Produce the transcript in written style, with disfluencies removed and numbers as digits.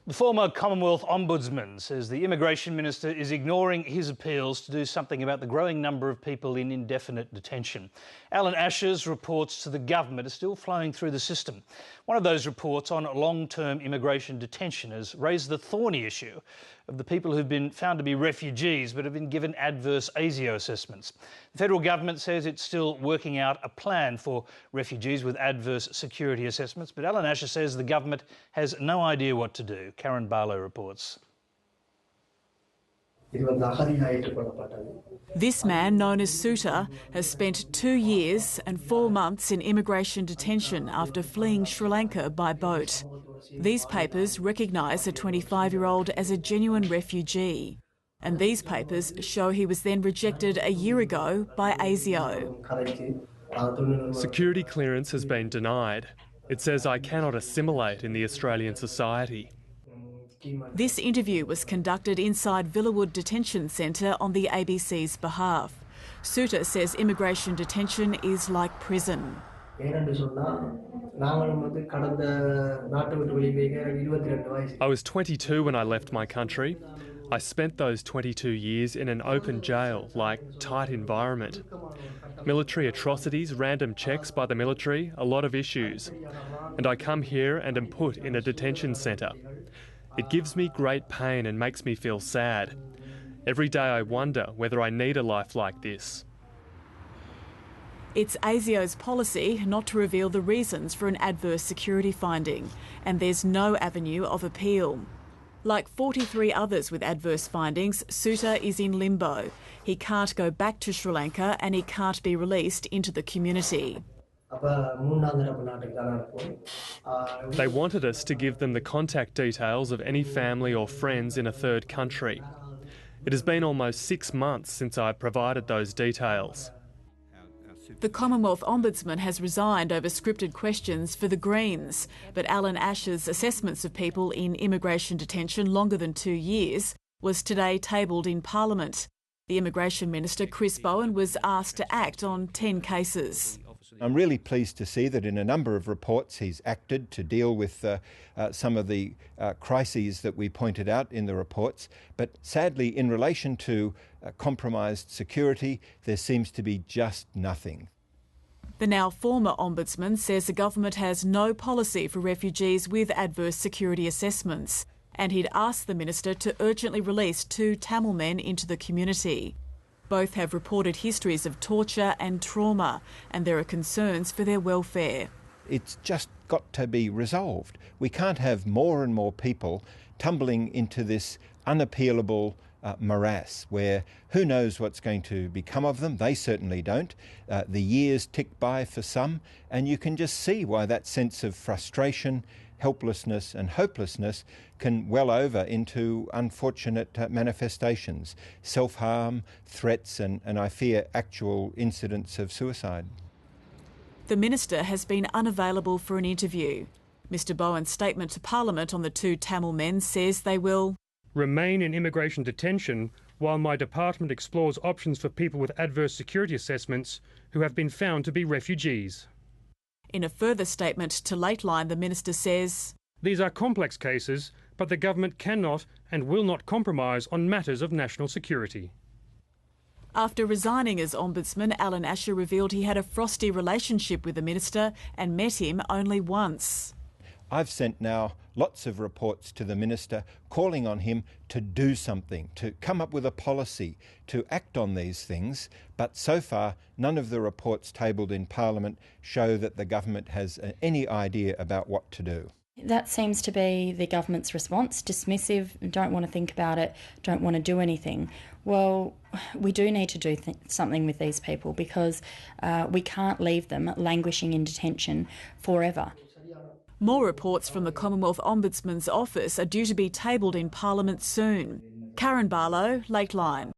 The former Commonwealth ombudsman says the immigration minister is ignoring his appeals to do something about the growing number of people in indefinite detention. Alan Asher's reports to the government are still flowing through the system. One of those reports on long-term immigration detention has raised the thorny issue of the people who've been found to be refugees but have been given adverse ASIO assessments. The federal government says it's still working out a plan for refugees with adverse security assessments, but Alan Asher says the government has no idea what to do. Karen Barlow reports. This man, known as Suta, has spent 2 years and 4 months in immigration detention after fleeing Sri Lanka by boat. These papers recognise the 25-year-old as a genuine refugee. And these papers show he was then rejected a year ago by ASIO. Security clearance has been denied. It says I cannot assimilate in the Australian society. This interview was conducted inside Villawood Detention Centre on the ABC's behalf. Suta says immigration detention is like prison. I was 22 when I left my country. I spent those 22 years in an open jail, like tight environment. Military atrocities, random checks by the military, a lot of issues. And I come here and am put in a detention centre. It gives me great pain and makes me feel sad. Every day I wonder whether I need a life like this. It's ASIO's policy not to reveal the reasons for an adverse security finding, and there's no avenue of appeal. Like 43 others with adverse findings, Suta is in limbo. He can't go back to Sri Lanka and he can't be released into the community. They wanted us to give them the contact details of any family or friends in a third country. It has been almost 6 months since I provided those details. The Commonwealth Ombudsman has resigned over scripted questions for the Greens, but Alan Asher's assessments of people in immigration detention longer than 2 years was today tabled in Parliament. The Immigration Minister, Chris Bowen, was asked to act on 10 cases. I'm really pleased to see that in a number of reports he's acted to deal with some of the crises that we pointed out in the reports. But sadly, in relation to compromised security, there seems to be just nothing. The now former Ombudsman says the government has no policy for refugees with adverse security assessments, and he'd asked the minister to urgently release 2 Tamil men into the community. Both have reported histories of torture and trauma, and there are concerns for their welfare. It's just got to be resolved. We can't have more and more people tumbling into this unappealable morass where who knows what's going to become of them. They certainly don't. The years tick by for some, and you can just see why that sense of frustration, helplessness and hopelessness can well over into unfortunate manifestations, self-harm, threats and I fear actual incidents of suicide. The Minister has been unavailable for an interview. Mr Bowen's statement to Parliament on the 2 Tamil men says they will remain in immigration detention while my department explores options for people with adverse security assessments who have been found to be refugees. In a further statement to Lateline, the Minister says, these are complex cases, but the government cannot and will not compromise on matters of national security. After resigning as Ombudsman, Alan Asher revealed he had a frosty relationship with the Minister and met him only once. I've sent now lots of reports to the Minister calling on him to do something, to come up with a policy, to act on these things, but so far none of the reports tabled in Parliament show that the government has any idea about what to do. That seems to be the government's response, dismissive, don't want to think about it, don't want to do anything. Well, we do need to do something with these people because we can't leave them languishing in detention forever. More reports from the Commonwealth Ombudsman's office are due to be tabled in Parliament soon. Karen Barlow, Lateline.